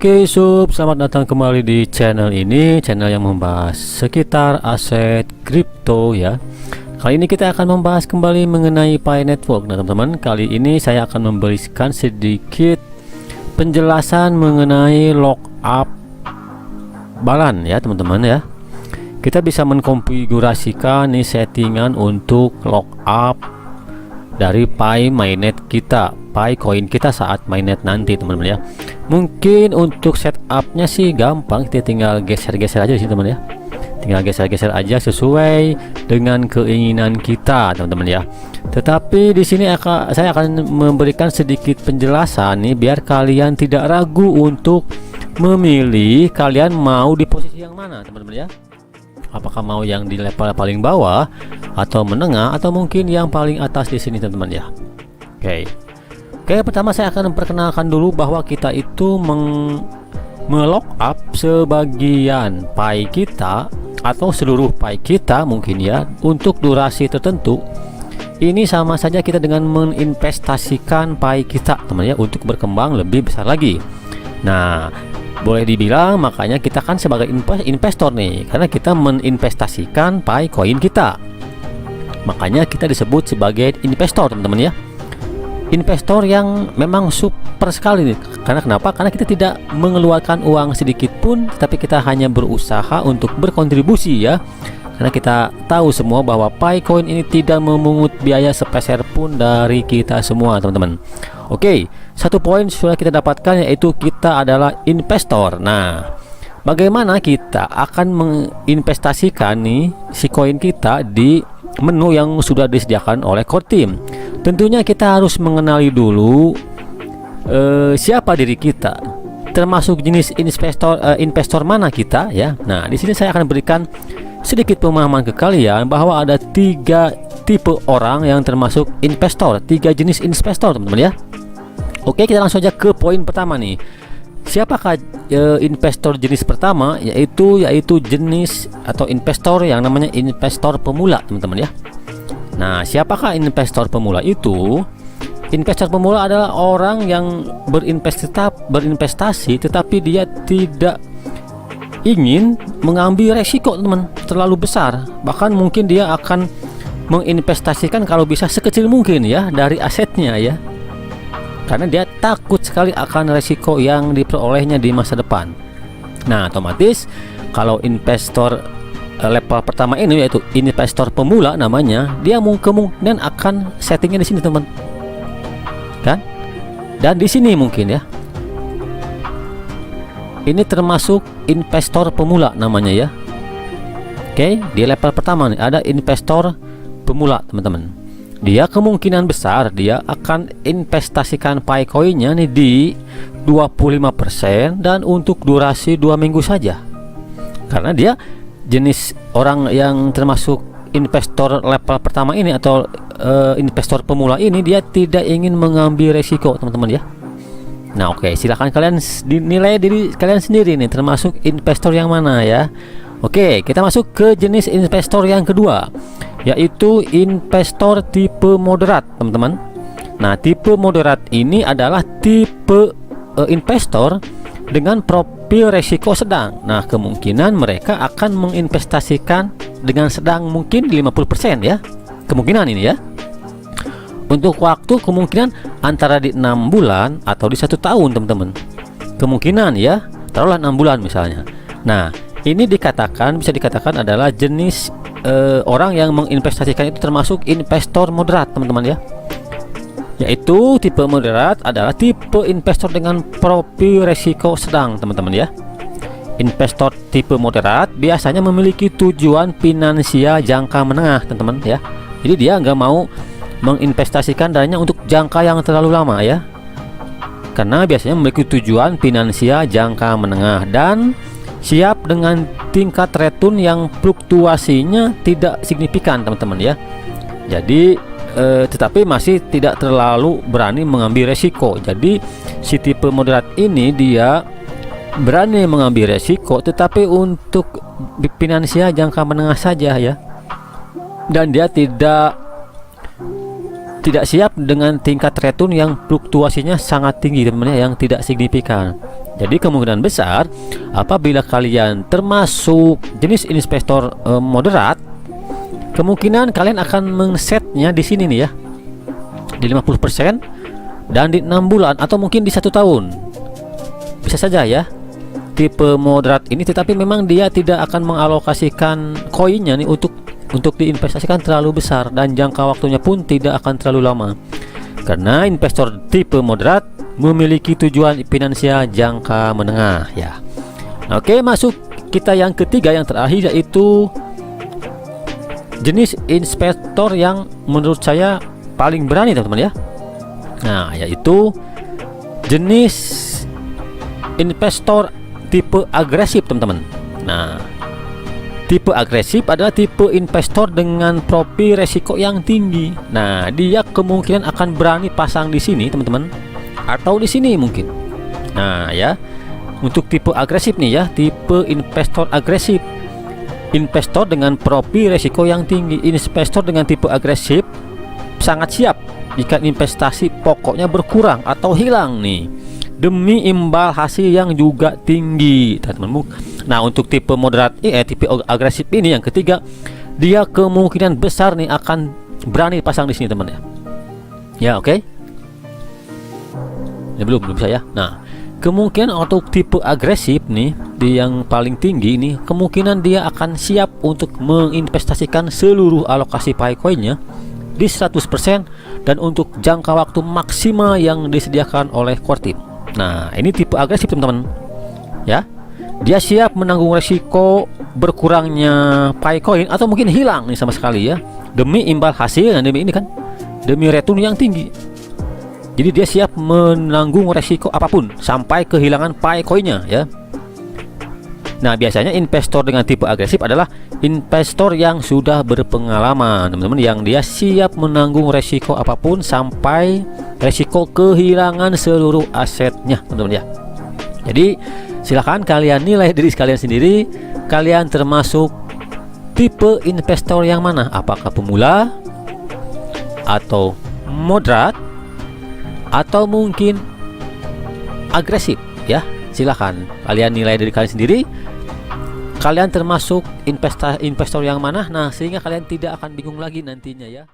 Oke sob, selamat datang kembali di channel ini, channel yang membahas sekitar aset kripto ya. Kali ini kita akan membahas kembali mengenai Pi Network. Nah teman-teman, kali ini saya akan memberikan sedikit penjelasan mengenai lockup balan ya teman-teman ya. Kita bisa mengkonfigurasikan nih settingan untuk lockup dari Pi mainnet kita, Pi coin kita saat mainnet nanti teman-teman ya. Mungkin untuk setupnya sih gampang, kita tinggal geser-geser aja sih teman ya. Tinggal geser-geser aja sesuai dengan keinginan kita teman-teman ya. Tetapi di sini saya akan memberikan sedikit penjelasan nih biar kalian tidak ragu untuk memilih kalian mau di posisi yang mana teman-teman ya. Apakah mau yang di level paling bawah atau menengah atau mungkin yang paling atas di sini teman-teman ya. Oke, pertama saya akan memperkenalkan dulu bahwa kita itu melock up sebagian Pi kita atau seluruh Pi kita mungkin ya untuk durasi tertentu. Ini sama saja kita dengan menginvestasikan Pi kita teman ya untuk berkembang lebih besar lagi. Nah, boleh dibilang makanya kita kan sebagai investor nih, karena kita meninvestasikan Pi coin kita. Makanya kita disebut sebagai investor teman-teman ya. Investor yang memang super sekali nih. Karena kenapa? Karena kita tidak mengeluarkan uang sedikit pun, tapi kita hanya berusaha untuk berkontribusi ya. Karena kita tahu semua bahwa Pi coin ini tidak memungut biaya sepeser pun dari kita semua teman-teman. Oke, satu poin sudah kita dapatkan yaitu kita adalah investor. Nah, bagaimana kita akan menginvestasikan nih si koin kita di menu yang sudah disediakan oleh core team? Tentunya kita harus mengenali dulu siapa diri kita, termasuk jenis investor mana kita ya. Nah, di sini saya akan berikan sedikit pemahaman ke kalian bahwa ada 3 tipe orang yang termasuk investor, 3 jenis investor teman-teman ya. Oke, kita langsung aja ke poin pertama nih. Siapakah investor jenis pertama? Yaitu jenis atau investor yang namanya investor pemula teman-teman ya. Nah, siapakah investor pemula itu? Investor pemula adalah orang yang berinvestasi tetapi dia tidak ingin mengambil resiko teman terlalu besar. Bahkan mungkin dia akan menginvestasikan kalau bisa sekecil mungkin ya dari asetnya ya. Karena dia takut sekali akan resiko yang diperolehnya di masa depan. Nah, otomatis kalau investor level pertama ini yaitu investor pemula namanya, dia kemungkinan akan settingnya di sini teman, kan? Dan di sini mungkin ya. Ini termasuk investor pemula namanya ya. Oke, di level pertama nih ada investor pemula teman-teman. Dia kemungkinan besar dia akan investasikan Pi coinnya nih di 25% dan untuk durasi 2 minggu saja. Karena dia jenis orang yang termasuk investor level pertama ini atau investor pemula ini, dia tidak ingin mengambil resiko teman-teman ya. Nah, oke, silahkan kalian dinilai diri kalian sendiri nih termasuk investor yang mana ya. Oke, kita masuk ke jenis investor yang kedua, yaitu investor tipe moderat teman-teman. Nah, tipe moderat ini adalah tipe investor dengan profil resiko sedang. Nah, kemungkinan mereka akan menginvestasikan dengan sedang mungkin 50% ya. Kemungkinan ini ya. Untuk waktu kemungkinan antara di 6 bulan atau di 1 tahun teman-teman. Kemungkinan ya, taruhlah 6 bulan misalnya. Nah, ini bisa dikatakan adalah jenis orang yang menginvestasikan itu termasuk investor moderat teman-teman ya. Yaitu tipe moderat adalah tipe investor dengan profil resiko sedang teman-teman ya. Investor tipe moderat biasanya memiliki tujuan finansial jangka menengah teman-teman ya. Jadi dia nggak mau menginvestasikan dananya untuk jangka yang terlalu lama ya, karena biasanya memiliki tujuan finansial jangka menengah dan siap dengan tingkat return yang fluktuasinya tidak signifikan teman-teman ya. Jadi tetapi masih tidak terlalu berani mengambil resiko. Jadi si tipe moderat ini dia berani mengambil resiko tetapi untuk finansial jangka menengah saja ya. Dan dia tidak siap dengan tingkat return yang fluktuasinya sangat tinggi teman-teman, yang tidak signifikan. Jadi kemungkinan besar apabila kalian termasuk jenis investor moderat, kemungkinan kalian akan men-setnya di sini nih ya, di 50% dan di 6 bulan atau mungkin di 1 tahun. Bisa saja ya tipe moderat ini, tetapi memang dia tidak akan mengalokasikan koinnya nih untuk diinvestasikan terlalu besar, dan jangka waktunya pun tidak akan terlalu lama. Karena investor tipe moderat memiliki tujuan finansial jangka menengah ya. Oke, masuk kita yang ketiga, yang terakhir, yaitu jenis investor yang menurut saya paling berani teman-teman ya. Nah, yaitu jenis investor tipe agresif teman-teman. Nah, tipe agresif adalah tipe investor dengan profil resiko yang tinggi. Nah, dia kemungkinan akan berani pasang di sini teman-teman, atau di sini mungkin. Nah ya, untuk tipe agresif nih ya, tipe investor agresif, investor dengan profil resiko yang tinggi. Investor dengan tipe agresif sangat siap jika investasi pokoknya berkurang atau hilang nih, demi imbal hasil yang juga tinggi teman-teman. Nah, untuk tipe moderat tipe agresif ini yang ketiga, dia kemungkinan besar nih akan berani pasang di sini teman ya. Ya, oke. Ya, belum bisa ya. Nah, kemungkinan untuk tipe agresif nih, di yang paling tinggi ini, kemungkinan dia akan siap untuk menginvestasikan seluruh alokasi Picoinnya di 100% dan untuk jangka waktu maksimal yang disediakan oleh core team. Nah, ini tipe agresif teman-teman ya. Dia siap menanggung resiko berkurangnya Picoin atau mungkin hilang nih sama sekali ya, demi imbal hasil dan demi ini kan, demi return yang tinggi. Jadi dia siap menanggung resiko apapun sampai kehilangan Picoinnya ya. Nah, biasanya investor dengan tipe agresif adalah investor yang sudah berpengalaman teman-teman, yang dia siap menanggung resiko apapun sampai resiko kehilangan seluruh asetnya teman-teman ya. Jadi silahkan kalian nilai diri kalian sendiri, kalian termasuk tipe investor yang mana, apakah pemula atau moderat atau mungkin agresif ya. Silahkan kalian nilai dari kalian sendiri, kalian termasuk investor yang mana. Nah, sehingga kalian tidak akan bingung lagi nantinya ya.